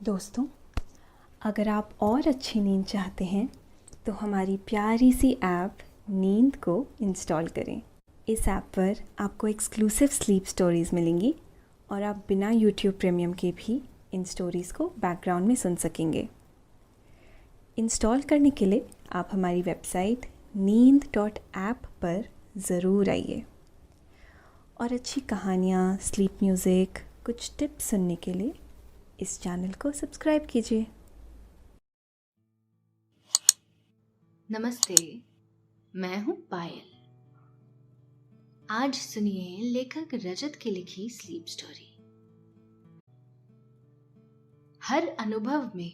दोस्तों, अगर आप और अच्छी नींद चाहते हैं तो हमारी प्यारी सी ऐप नींद को इंस्टॉल करें। इस ऐप पर आपको एक्सक्लूसिव स्लीप स्टोरीज़ मिलेंगी और आप बिना यूट्यूब प्रीमियम के भी इन स्टोरीज़ को बैकग्राउंड में सुन सकेंगे। इंस्टॉल करने के लिए आप हमारी वेबसाइट neend.app पर ज़रूर आइए और अच्छी कहानियाँ, स्लीप म्यूज़िक, कुछ टिप्स सुनने के लिए इस चैनल को सब्सक्राइब कीजिए। नमस्ते, मैं हूं पायल। आज सुनिए लेखक रजत की लिखी स्लीप स्टोरी। हर अनुभव में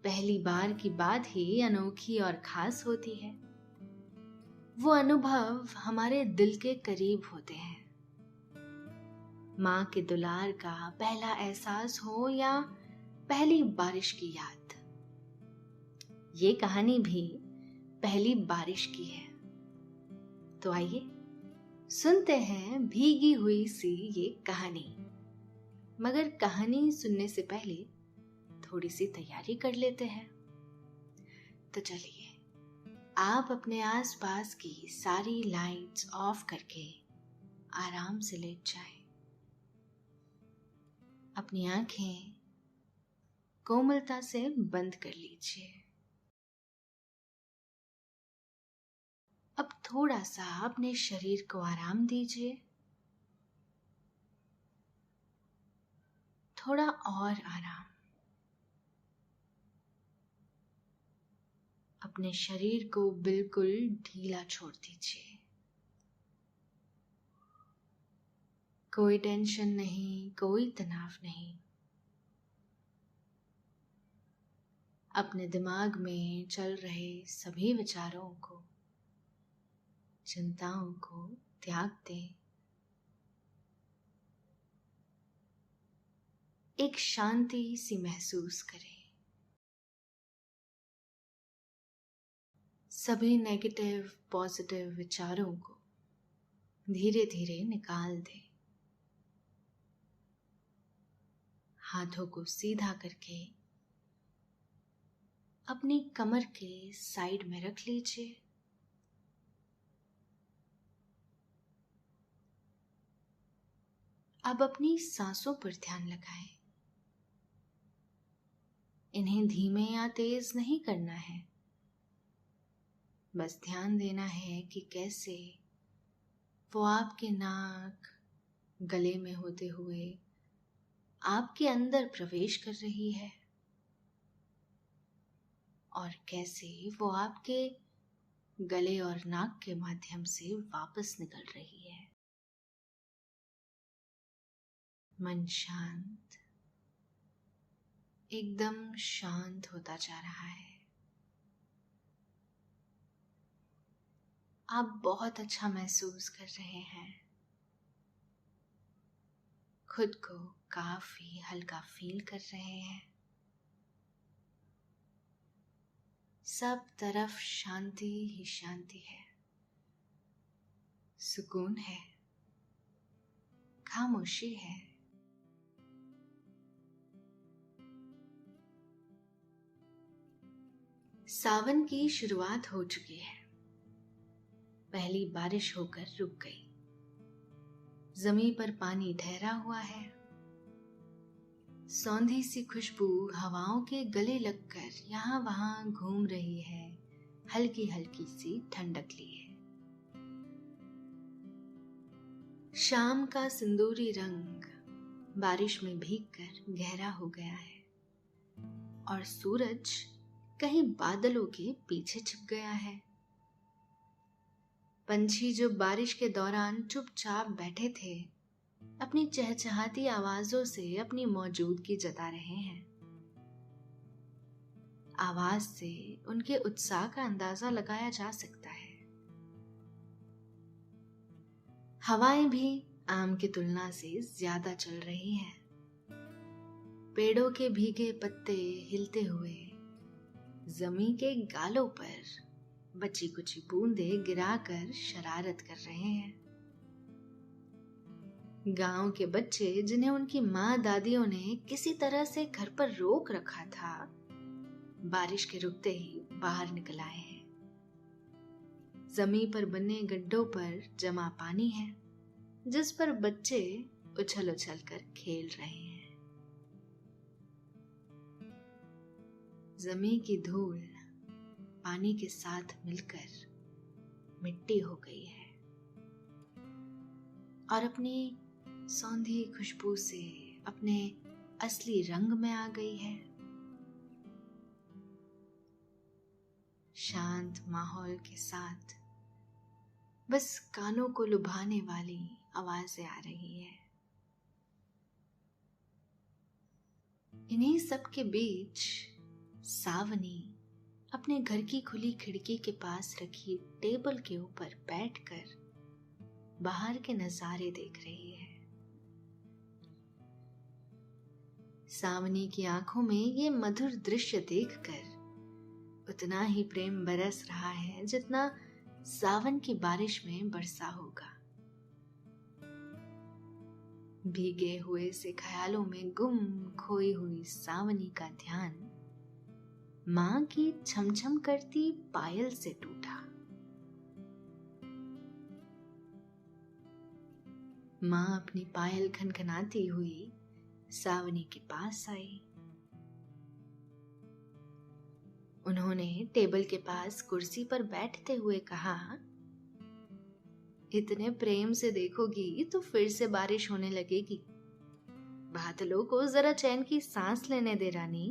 पहली बार की बात ही अनोखी और खास होती है। वो अनुभव हमारे दिल के करीब होते हैं। माँ के दुलार का पहला एहसास हो या पहली बारिश की याद। ये कहानी भी पहली बारिश की है। तो आइए सुनते हैं भीगी हुई सी ये कहानी। मगर कहानी सुनने से पहले थोड़ी सी तैयारी कर लेते हैं। तो चलिए, आप अपने आसपास की सारी लाइट्स ऑफ करके आराम से लेट जाएं। अपनी आंखें कोमलता से बंद कर लीजिए। अब थोड़ा सा अपने शरीर को आराम दीजिए। थोड़ा और आराम। अपने शरीर को बिल्कुल ढीला छोड़ दीजिए। कोई टेंशन नहीं, कोई तनाव नहीं। अपने दिमाग में चल रहे सभी विचारों को, चिंताओं को त्याग दें। एक शांति सी महसूस करें। सभी नेगेटिव पॉजिटिव विचारों को धीरे धीरे निकाल दें। हाथों को सीधा करके अपनी कमर के साइड में रख लीजिए। अब अपनी सांसों पर ध्यान लगाएं। इन्हें धीमे या तेज नहीं करना है। बस ध्यान देना है कि कैसे वो आपके नाक, गले में होते हुए आपके अंदर प्रवेश कर रही है और कैसे वो आपके गले और नाक के माध्यम से वापस निकल रही है। मन शांत, एकदम शांत होता जा रहा है। आप बहुत अच्छा महसूस कर रहे हैं। खुद को काफी हल्का फील कर रहे हैं। सब तरफ शांति ही शांति है, सुकून है, खामोशी है। सावन की शुरुआत हो चुकी है। पहली बारिश होकर रुक गई। जमीन पर पानी ठहरा हुआ है। सौंधी सी खुशबू हवाओं के गले लगकर यहाँ वहां घूम रही है। हल्की हल्की सी ठंडक लिए। शाम का सिंदूरी रंग बारिश में भीगकर गहरा हो गया है और सूरज कहीं बादलों के पीछे छिप गया है। पंछी जो बारिश के दौरान चुपचाप बैठे थे, अपनी चहचहाती आवाजों से अपनी मौजूदगी जता रहे हैं। आवाज से उनके उत्साह का अंदाजा लगाया जा सकता है। हवाएं भी आम की तुलना से ज्यादा चल रही हैं। पेड़ों के भीगे पत्ते हिलते हुए जमीन के गालों पर बची कुची बूंदें गिराकर शरारत कर रहे हैं। गांव के बच्चे जिन्हें उनकी माँ दादियों ने किसी तरह से घर पर रोक रखा था, बारिश के रुकते ही बाहर निकल आए हैं। जमीन पर बने गड्ढों पर जमा पानी है, जिस पर बच्चे उछल उछल कर खेल रहे हैं। जमीन की धूल पानी के साथ मिलकर मिट्टी हो गई है और अपनी सौंधी खुशबू से अपने असली रंग में आ गई है। शांत माहौल के साथ बस कानों को लुभाने वाली आवाजें आ रही है। इन्हीं सब के बीच सावनी अपने घर की खुली खिड़की के पास रखी टेबल के ऊपर बैठकर बाहर के नजारे देख रही है। सावनी की आंखों में ये मधुर दृश्य देखकर उतना ही प्रेम बरस रहा है जितना सावन की बारिश में बरसा होगा। भीगे हुए से ख्यालों में गुम खोई हुई सावनी का ध्यान मां की छमछम करती पायल से टूटा। मां अपनी पायल खनखनाती हुई सावनी के पास आई। उन्होंने टेबल के पास कुर्सी पर बैठते हुए कहा, इतने प्रेम से देखोगी तो फिर से बारिश होने लगेगी। बादलों को जरा चैन की सांस लेने दे रानी।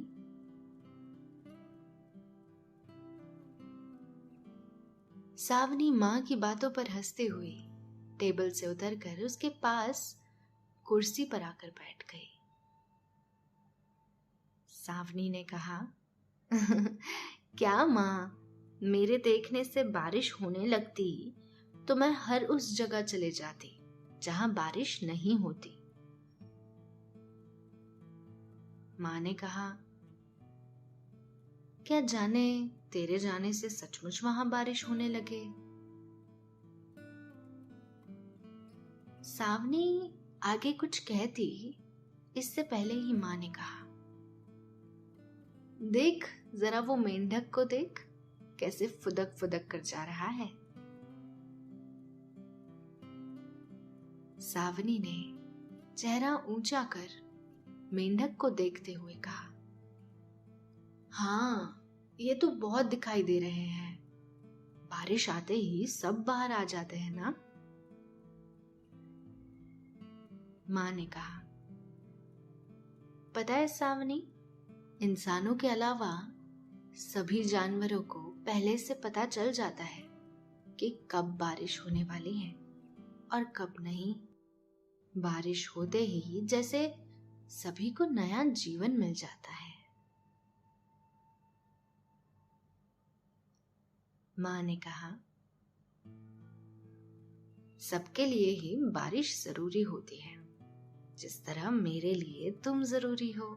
सावनी मां की बातों पर हंसते हुए टेबल से उतरकर उसके पास कुर्सी पर आकर बैठ गई। सावनी ने कहा, क्या मां, मेरे देखने से बारिश होने लगती तो मैं हर उस जगह चले जाती जहां बारिश नहीं होती। मां ने कहा, क्या जाने तेरे जाने से सचमुच वहां बारिश होने लगे। सावनी आगे कुछ कहती इससे पहले ही मां ने कहा, देख जरा वो मेंढक को देख, कैसे फुदक फुदक कर जा रहा है। सावनी ने चेहरा ऊंचा कर मेंढक को देखते हुए कहा, हाँ, ये तो बहुत दिखाई दे रहे हैं। बारिश आते ही सब बाहर आ जाते हैं ना। मां ने कहा, पता है सावनी, इंसानों के अलावा सभी जानवरों को पहले से पता चल जाता है कि कब बारिश होने वाली है और कब नहीं। बारिश होते ही जैसे सभी को नया जीवन मिल जाता है। मां ने कहा, सबके लिए ही बारिश जरूरी होती है, जिस तरह मेरे लिए तुम जरूरी हो।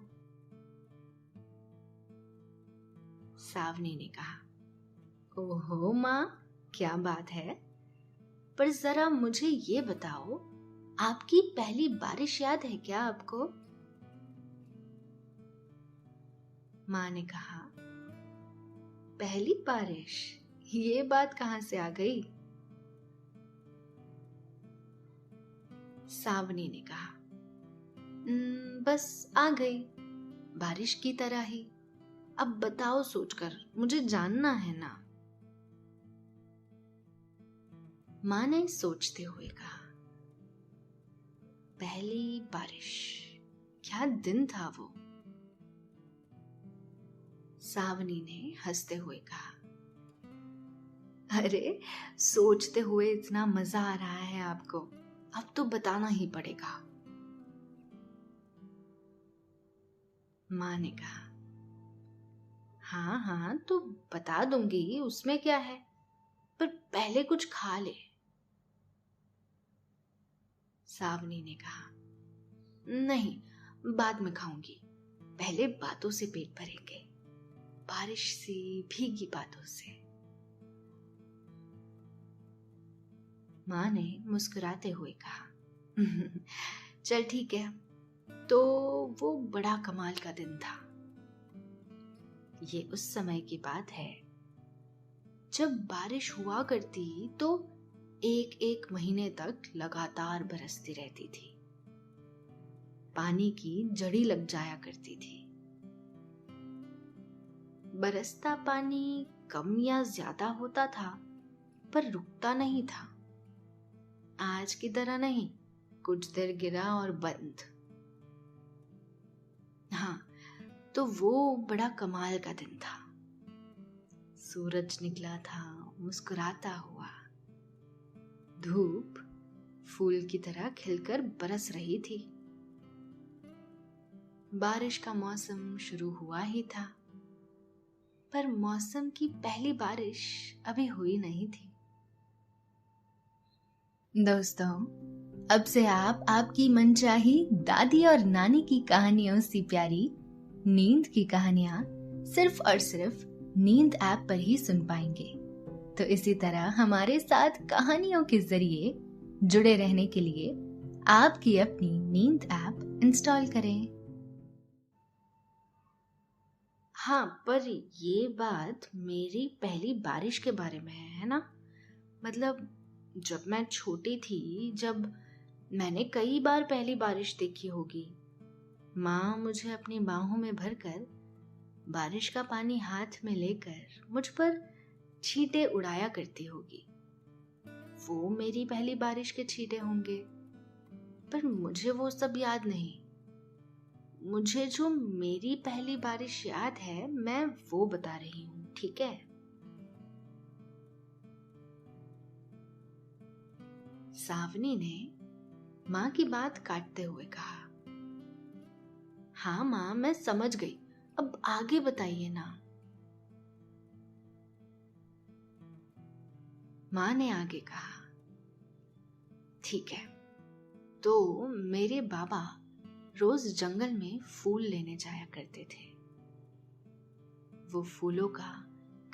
सावनी ने कहा, ओहो मां, क्या बात है। पर जरा मुझे ये बताओ, आपकी पहली बारिश याद है क्या आपको। मां ने कहा, पहली बारिश, ये बात कहां से आ गई। सावनी ने कहा, बस आ गई, बारिश की तरह ही। अब बताओ सोचकर, मुझे जानना है ना। मां ने सोचते हुए कहा, पहली बारिश, क्या दिन था वो। सावनी ने हंसते हुए कहा, अरे सोचते हुए इतना मजा आ रहा है आपको, अब तो बताना ही पड़ेगा। मां ने कहा, हाँ हाँ तो बता दूंगी, उसमें क्या है, पर पहले कुछ खा ले। सावनी ने कहा, नहीं, बाद में खाऊंगी, पहले बातों से पेट भरेंगे, बारिश सी भीगी बातों से। मां ने मुस्कुराते हुए कहा, चल ठीक है। तो वो बड़ा कमाल का दिन था। ये उस समय की बात है जब बारिश हुआ करती तो एक एक महीने तक लगातार बरसती रहती थी। पानी की जड़ी लग जाया करती थी। बरसता पानी कम या ज्यादा होता था, पर रुकता नहीं था। आज की तरह नहीं, कुछ देर गिरा और बंद। हाँ, तो वो बड़ा कमाल का दिन था। सूरज निकला था मुस्कुराता हुआ। धूप फूल की तरह खिलकर बरस रही थी। बारिश का मौसम शुरू हुआ ही था, पर मौसम की पहली बारिश अभी हुई नहीं थी। दोस्तों, अब से आप आपकी मनचाही दादी और नानी की कहानियों से प्यारी नींद की कहानियां सिर्फ और सिर्फ नींद ऐप पर ही सुन पाएंगे। तो इसी तरह हमारे साथ कहानियों के जरिए जुड़े रहने के लिए आपकी अपनी नींद ऐप इंस्टॉल करें। हाँ, पर ये बात मेरी पहली बारिश के बारे में है ना? मतलब जब मैं छोटी थी, जब मैंने कई बार पहली बारिश देखी होगी। माँ मुझे अपनी बाहों में भरकर बारिश का पानी हाथ में लेकर मुझ पर छींटे उड़ाया करती होगी। वो मेरी पहली बारिश के छींटे होंगे, पर मुझे वो सब याद नहीं। मुझे जो मेरी पहली बारिश याद है, मैं वो बता रही हूँ, ठीक है? सावनी ने माँ की बात काटते हुए कहा, हाँ माँ, मैं समझ गई, अब आगे बताइए ना। माँ ने आगे कहा, ठीक है। तो मेरे बाबा रोज जंगल में फूल लेने जाया करते थे। वो फूलों का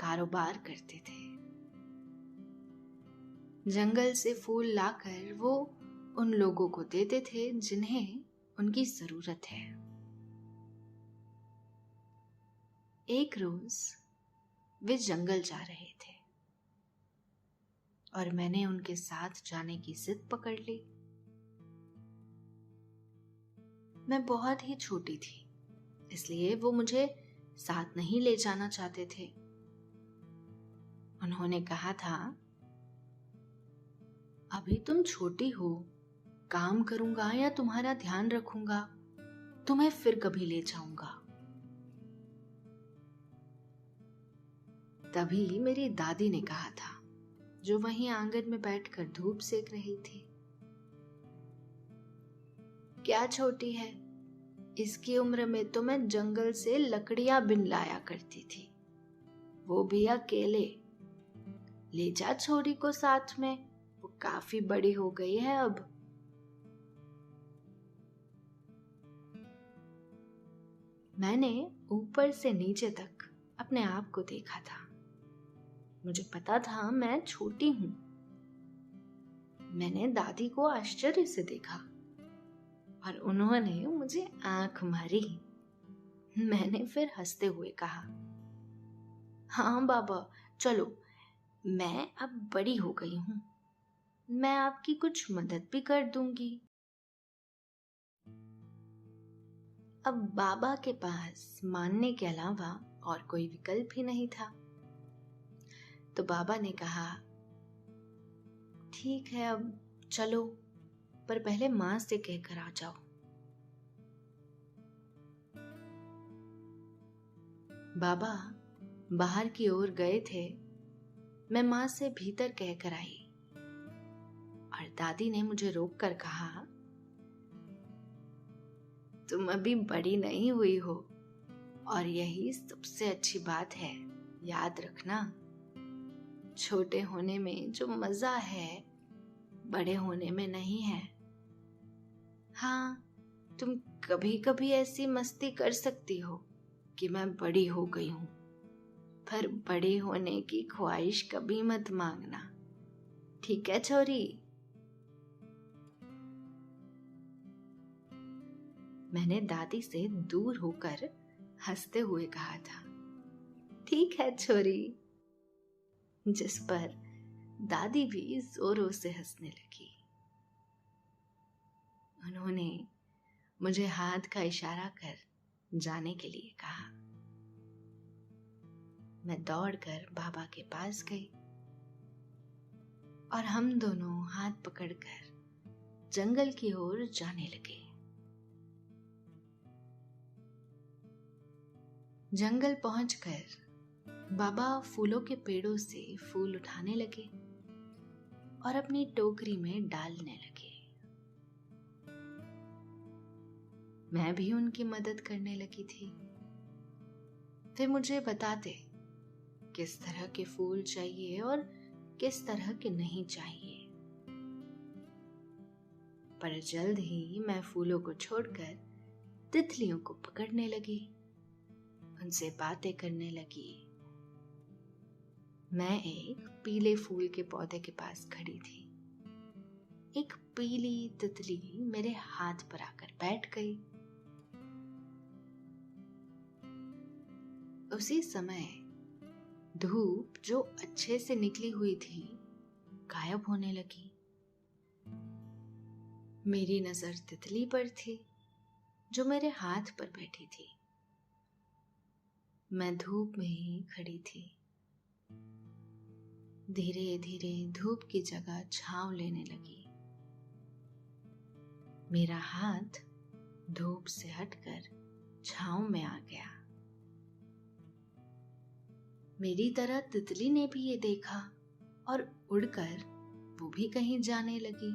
कारोबार करते थे। जंगल से फूल लाकर वो उन लोगों को देते थे जिन्हें उनकी जरूरत है। एक रोज वे जंगल जा रहे थे और मैंने उनके साथ जाने की जिद पकड़ ली। मैं बहुत ही छोटी थी, इसलिए वो मुझे साथ नहीं ले जाना चाहते थे। उन्होंने कहा था, अभी तुम छोटी हो, काम करूंगा या तुम्हारा ध्यान रखूंगा, तुम्हें फिर कभी ले जाऊंगा। तभी मेरी दादी ने कहा था, जो वहीं आंगन में बैठकर धूप सेक रही थी, क्या छोटी है, इसकी उम्र में तो मैं जंगल से लकड़ियां बिन लाया करती थी, वो भी अकेले। ले जा छोरी को साथ में, वो काफी बड़ी हो गई है अब। मैंने ऊपर से नीचे तक अपने आप को देखा था। मुझे पता था मैं छोटी हूं। मैंने दादी को आश्चर्य से देखा और उन्होंने मुझे आंख मारी। मैंने फिर हंसते हुए कहा, हाँ बाबा, चलो, मैं अब बड़ी हो गई हूं, मैं आपकी कुछ मदद भी कर दूंगी। अब बाबा के पास मानने के अलावा और कोई विकल्प ही नहीं था। तो बाबा ने कहा, ठीक है, अब चलो, पर पहले मां से कहकर आ जाओ। बाबा बाहर की ओर गए थे। मैं मां से भीतर कहकर आई और दादी ने मुझे रोककर कहा, तुम अभी बड़ी नहीं हुई हो और यही सबसे अच्छी बात है, याद रखना। छोटे होने में जो मजा है, बड़े होने में नहीं है। हाँ, तुम कभी कभी ऐसी मस्ती कर सकती हो कि मैं बड़ी हो गई हूं, पर बड़ी होने की ख्वाहिश कभी मत मांगना, ठीक है छोरी? मैंने दादी से दूर होकर हंसते हुए कहा था, ठीक है छोरी। जिस पर दादी भी जोरों से हंसने लगी। उन्होंने मुझे हाथ का इशारा कर जाने के लिए कहा। मैं दौड़कर बाबा के पास गई और हम दोनों हाथ पकड़कर जंगल की ओर जाने लगे। जंगल पहुंचकर बाबा फूलों के पेड़ों से फूल उठाने लगे और अपनी टोकरी में डालने लगे। मैं भी उनकी मदद करने लगी थी। वे मुझे बताते किस तरह के फूल चाहिए और किस तरह के नहीं चाहिए। पर जल्द ही मैं फूलों को छोड़कर तितलियों को पकड़ने लगी, उनसे बातें करने लगी। मैं एक पीले फूल के पौधे के पास खड़ी थी। एक पीली तितली मेरे हाथ पर आकर बैठ गई। उसी समय धूप जो अच्छे से निकली हुई थी गायब होने लगी। मेरी नजर तितली पर थी जो मेरे हाथ पर बैठी थी। मैं धूप में ही खड़ी थी। धीरे धीरे धूप की जगह छांव लेने लगी। मेरा हाथ धूप से हटकर छांव में आ गया। मेरी तरह तितली ने भी ये देखा और उड़कर वो भी कहीं जाने लगी।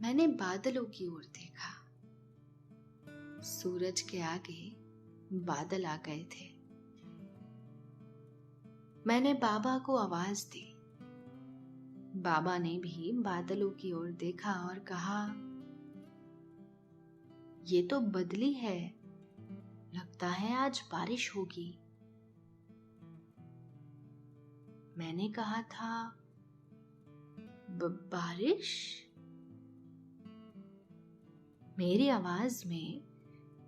मैंने बादलों की ओर देखा। सूरज के आगे बादल आ गए थे। मैंने बाबा को आवाज दी। बाबा ने भी बादलों की ओर देखा और कहा, ये तो बदली है, लगता है आज बारिश होगी। मैंने कहा था, बारिश? मेरी आवाज में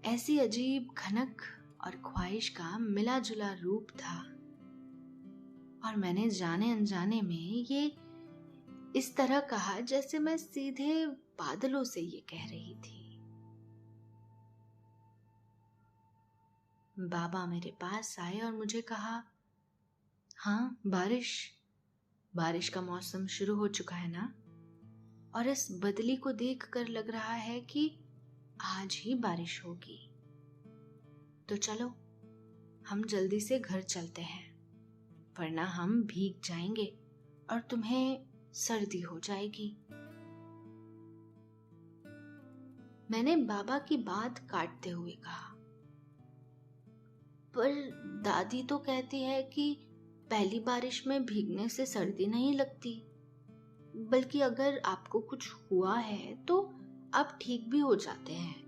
ऐसी अजीब खनक और ख्वाहिश का मिला जुला रूप था और मैंने जाने अनजाने में ये इस तरह कहा जैसे मैं सीधे बादलों से ये कह रही थी। बाबा मेरे पास आए और मुझे कहा, हाँ, बारिश का मौसम शुरू हो चुका है ना, और इस बदली को देखकर लग रहा है कि आज ही बारिश होगी। तो चलो हम जल्दी से घर चलते हैं, वरना हम भीग जाएंगे और तुम्हें सर्दी हो जाएगी। मैंने बाबा की बात काटते हुए कहा, पर दादी तो कहती है कि पहली बारिश में भीगने से सर्दी नहीं लगती, बल्कि अगर आपको कुछ हुआ है तो आप ठीक भी हो जाते हैं।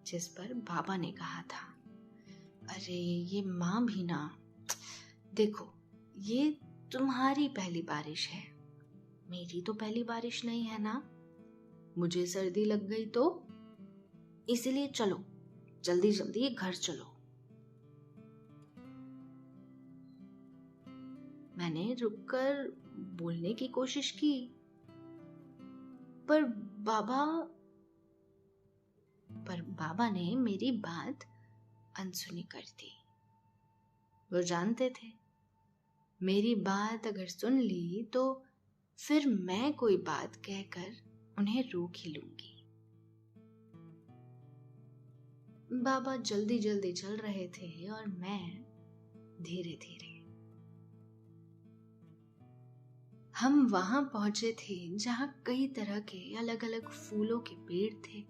जिस पर बाबा ने कहा था, अरे ये माँ भी ना, देखो ये तुम्हारी पहली बारिश है, मेरी तो पहली बारिश नहीं है ना। मुझे सर्दी लग गई तो इसलिए चलो जल्दी जल्दी घर चलो। मैंने रुककर बोलने की कोशिश की, पर बाबा ने मेरी बात अनसुनी कर दी। वो जानते थे मेरी बात अगर सुन ली तो फिर मैं कोई बात कहकर उन्हें रोक ही लूंगी। बाबा जल्दी जल्दी चल रहे थे और मैं धीरे धीरे। हम वहां पहुंचे थे जहां कई तरह के अलग अलग फूलों के पेड़ थे।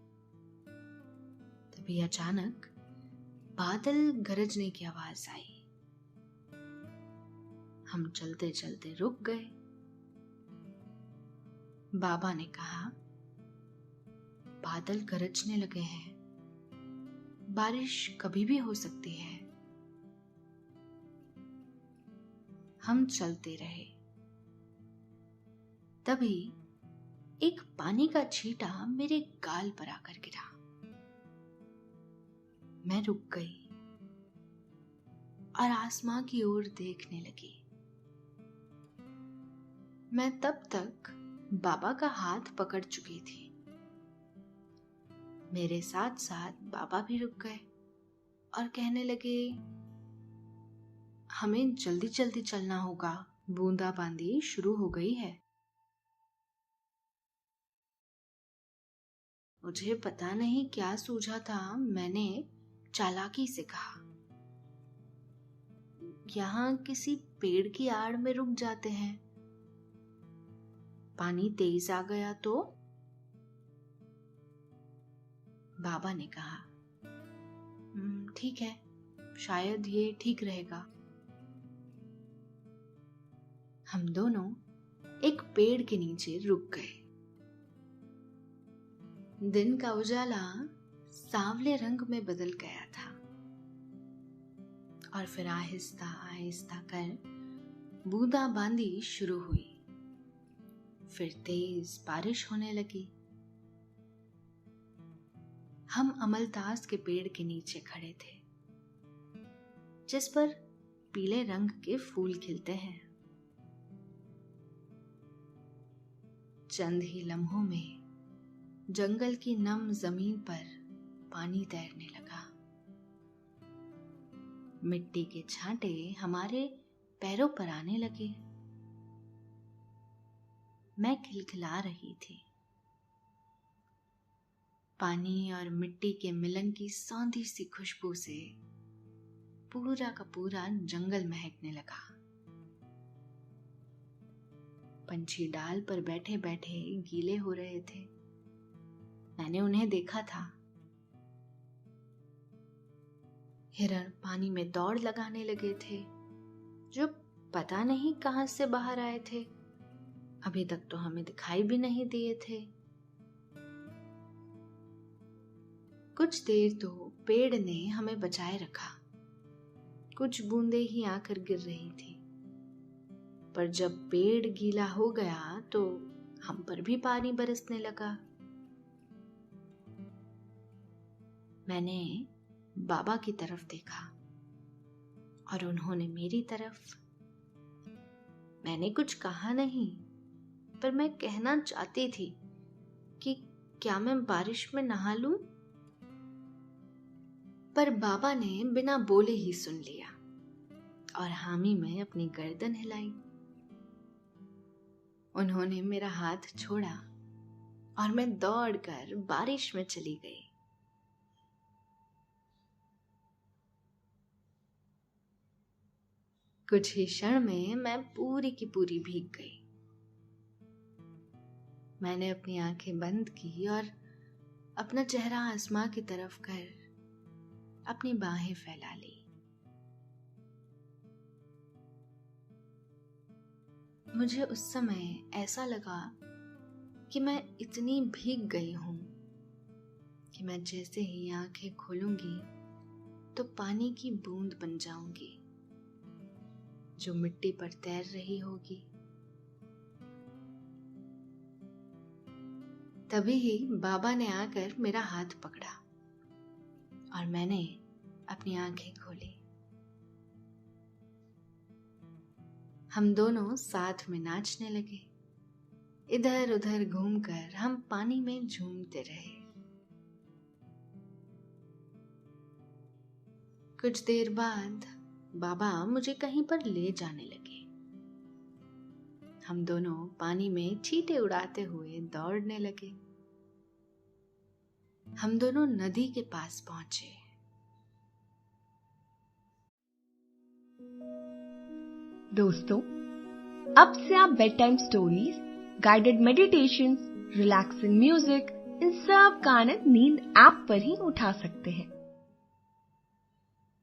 तभी अचानक बादल गरजने की आवाज आई। हम चलते चलते रुक गए। बाबा ने कहा, बादल गरजने लगे हैं, बारिश कभी भी हो सकती है। हम चलते रहे। तभी एक पानी का छींटा मेरे गाल पर आकर गिरा। मैं रुक गई और आसमां की ओर देखने लगी। मैं तब तक बाबा का हाथ पकड़ चुकी थी। मेरे साथ साथ बाबा भी रुक गए और कहने लगे, हमें जल्दी जल्दी चलना होगा, बूंदाबांदी शुरू हो गई है। मुझे पता नहीं क्या सूझा था, मैंने चालाकी से कहा, यहाँ किसी पेड़ की आड़ में रुक जाते हैं, पानी तेज आ गया तो? बाबा ने कहा, ठीक है, शायद ये ठीक रहेगा। हम दोनों एक पेड़ के नीचे रुक गए। दिन का उजाला सांवले रंग में बदल गया था और फिर आहिस्ता आहिस्ता कर बूंदाबांदी शुरू हुई। फिर तेज बारिश होने लगी। हम अमलतास के पेड़ के नीचे खड़े थे, जिस पर पीले रंग के फूल खिलते हैं। चंद ही लम्हों में जंगल की नम जमीन पर पानी तैरने लगा। मिट्टी के छांटे हमारे पैरों पर आने लगे। मैं खिलखिला रही थी। पानी और मिट्टी के मिलन की सौंधी सी खुशबू से पूरा का पूरा जंगल महकने लगा। पंछी डाल पर बैठे बैठे गीले हो रहे थे। मैंने उन्हें देखा था। हिरण पानी में दौड़ लगाने लगे थे, जो पता नहीं कहां से बाहर आए थे। अभी तक तो हमें दिखाई भी नहीं दिए थे। कुछ देर तो पेड़ ने हमें बचाए रखा। कुछ बूंदें ही आकर गिर रही थी, पर जब पेड़ गीला हो गया तो हम पर भी पानी बरसने लगा। मैंने बाबा की तरफ देखा और उन्होंने मेरी तरफ। मैंने कुछ कहा नहीं, पर मैं कहना चाहती थी कि क्या मैं बारिश में नहा लूं? पर बाबा ने बिना बोले ही सुन लिया और हामी में अपनी गर्दन हिलाई। उन्होंने मेरा हाथ छोड़ा और मैं दौड़कर बारिश में चली गई। कुछ ही क्षण में मैं पूरी की पूरी भीग गई। मैंने अपनी आंखें बंद की और अपना चेहरा आसमां की तरफ कर अपनी बाहें फैला ली। मुझे उस समय ऐसा लगा कि मैं इतनी भीग गई हूं कि मैं जैसे ही आंखें खोलूंगी तो पानी की बूंद बन जाऊंगी जो मिट्टी पर तैर रही होगी। तभी ही बाबा ने आकर मेरा हाथ पकड़ा और मैंने अपनी आंखें खोली। हम दोनों साथ में नाचने लगे। इधर उधर घूमकर हम पानी में झूमते रहे। कुछ देर बाद बाबा मुझे कहीं पर ले जाने लगे। हम दोनों पानी में छींटे उड़ाते हुए दौड़ने लगे। हम दोनों नदी के पास पहुंचे। दोस्तों, अब से आप bedtime stories, guided meditation, relaxing music, इन सब का आनंद नींद ऐप पर ही उठा सकते हैं।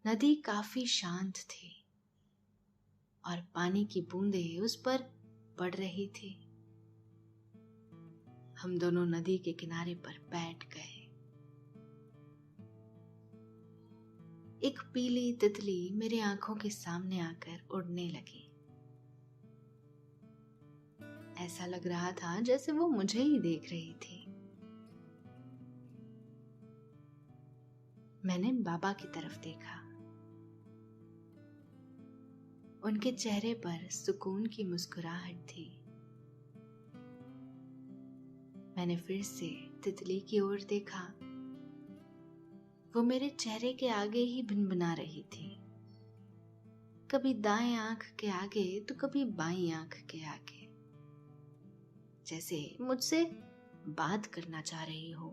नदी काफी शांत थी और पानी की बूंदें उस पर पड़ रही थी। हम दोनों नदी के किनारे पर बैठ गए। एक पीली तितली मेरे आंखों के सामने आकर उड़ने लगी। ऐसा लग रहा था जैसे वो मुझे ही देख रही थी। मैंने बाबा की तरफ देखा। उनके चेहरे पर सुकून की मुस्कुराहट थी। मैंने फिर से तितली की ओर देखा। वो मेरे चेहरे के आगे ही भिनभिना रही थी, कभी दाएं आंख के आगे तो कभी बाईं आंख के आगे, जैसे मुझसे बात करना चाह रही हो।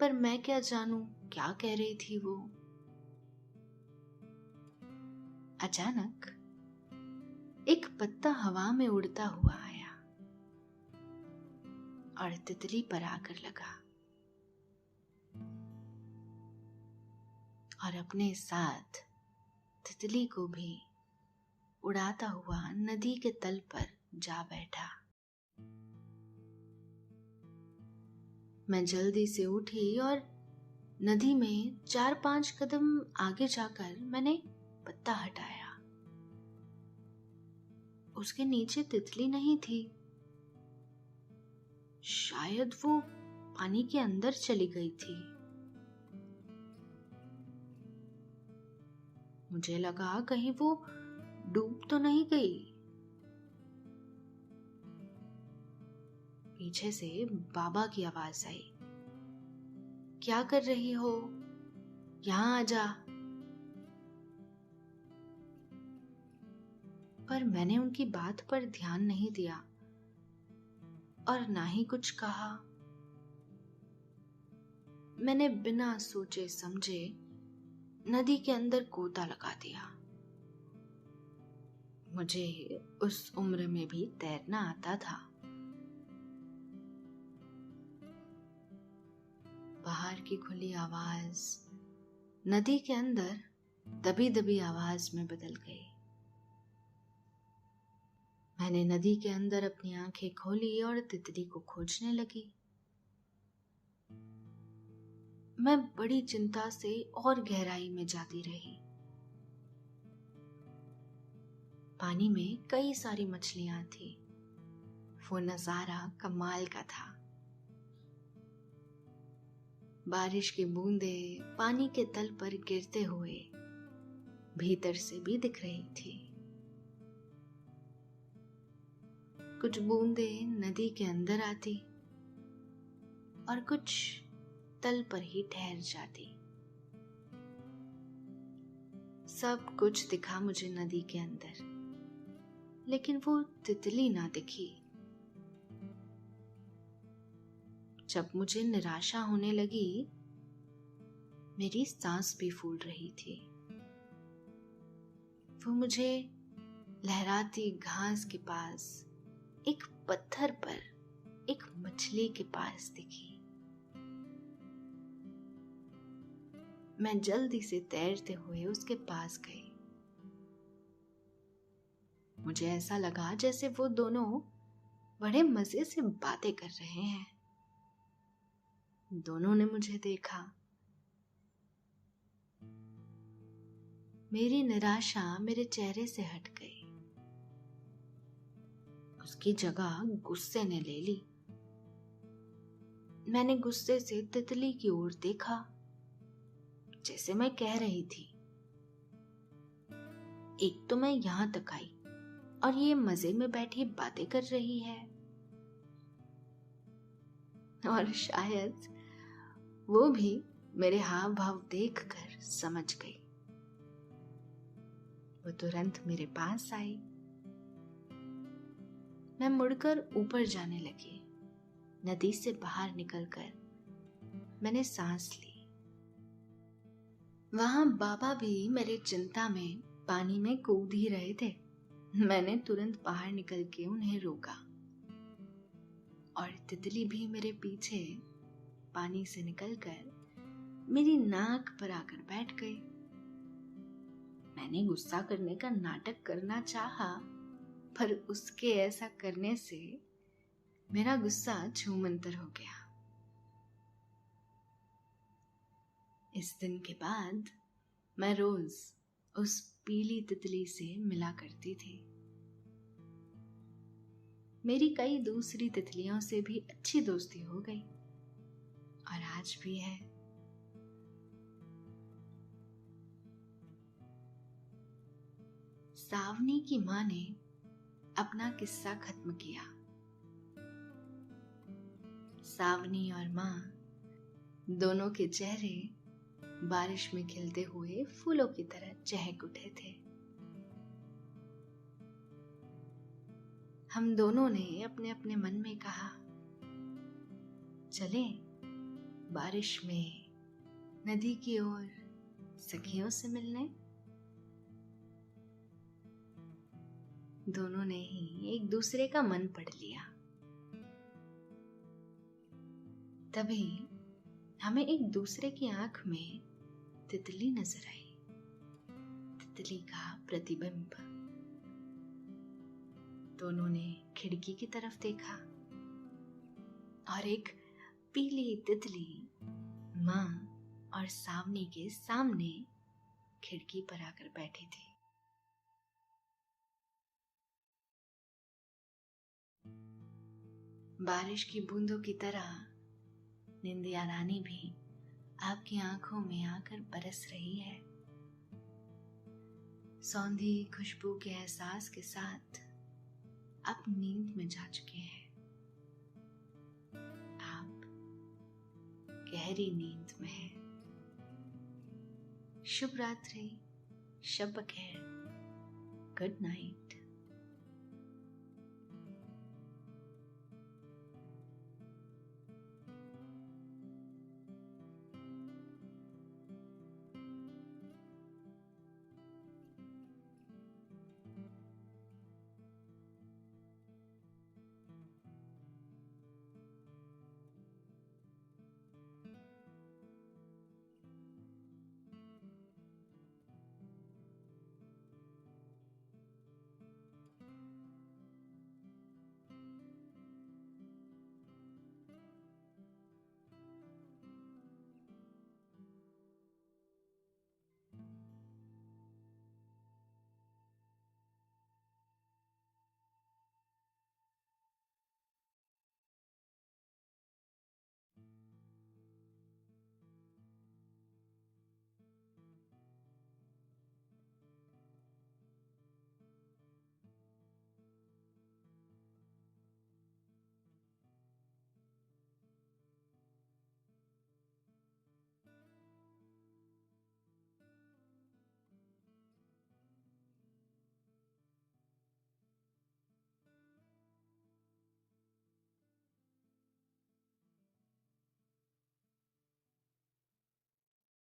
पर मैं क्या जानूं क्या कह रही थी वो। अचानक एक पत्ता हवा में उड़ता हुआ आया और तितली पर आकर लगा और अपने साथ तितली को भी उड़ाता हुआ नदी के तल पर जा बैठा। मैं जल्दी से उठी और नदी में 4-5 कदम आगे जाकर मैंने पत्ता हटाया। उसके नीचे तितली नहीं थी। शायद वो पानी के अंदर चली गई थी। मुझे लगा कहीं वो डूब तो नहीं गई। पीछे से बाबा की आवाज आई, क्या कर रही हो, यहां आजा। पर मैंने उनकी बात पर ध्यान नहीं दिया और ना ही कुछ कहा। मैंने बिना सोचे समझे नदी के अंदर गोता लगा दिया। मुझे उस उम्र में भी तैरना आता था। बाहर की खुली आवाज नदी के अंदर दबी दबी आवाज में बदल गई। मैंने नदी के अंदर अपनी आंखें खोली और तितली को खोजने लगी। मैं बड़ी चिंता से और गहराई में जाती रही। पानी में कई सारी मछलियां थी। वो नजारा कमाल का था। बारिश की बूंदें पानी के तल पर गिरते हुए भीतर से भी दिख रही थी। कुछ बूंदें नदी के अंदर आती और कुछ तल पर ही ठहर जाती। सब कुछ दिखा मुझे नदी के अंदर, लेकिन वो तितली ना दिखी। जब मुझे निराशा होने लगी, मेरी सांस भी फूल रही थी। वो मुझे लहराती घास के पास एक पत्थर पर एक मछली के पास दिखी। मैं जल्दी से तैरते हुए उसके पास गई। मुझे ऐसा लगा जैसे वो दोनों बड़े मजे से बातें कर रहे हैं। दोनों ने मुझे देखा। मेरी निराशा मेरे चेहरे से हट गई। उसकी जगह गुस्से ने ले ली। मैंने गुस्से से तितली की ओर देखा, जैसे मैं कह रही थी, एक तो मैं यहां तक आई और ये मजे में बैठी बातें कर रही है, और शायद वो भी मेरे हाव भाव देखकर समझ गई। वो तुरंत मेरे पास आई। मैं मुड़कर ऊपर जाने लगी। नदी से बाहर निकलकर मैंने सांस ली। वहां बाबा भी मेरी चिंता में पानी में कूद ही रहे थे। मैंने तुरंत बाहर निकल के उन्हें रोका और तितली भी मेरे पीछे पानी से निकलकर मेरी नाक पर आकर बैठ गई। मैंने गुस्सा करने का नाटक करना चाहा, पर उसके ऐसा करने से मेरा गुस्सा छूमंतर हो गया। इस दिन के बाद मैं रोज उस पीली तितली से मिला करती थी। मेरी कई दूसरी तितलियों से भी अच्छी दोस्ती हो गई और आज भी है। सावनी की माँ ने अपना किस्सा खत्म किया। सावनी और माँ दोनों के चेहरे बारिश में खिलते हुए फूलों की तरह चहक उठे थे। हम दोनों ने अपने अपने मन में कहा, चलें बारिश में नदी की ओर सखियों से मिलने। दोनों ने ही एक दूसरे का मन पढ़ लिया। तभी हमें एक दूसरे की आंख में तितली नजर आई, तितली का प्रतिबिंब। दोनों ने खिड़की की तरफ देखा और एक पीली तितली माँ और सावनी के सामने खिड़की पर आकर बैठी थी। बारिश की बूंदों की तरह निंदिया रानी भी आपकी आंखों में आकर बरस रही है। सौंधी खुशबू के एहसास के साथ आप नींद में जा चुके हैं। आप गहरी नींद में हैं। शुभ रात्रि, शब बखैर, गुड नाइट।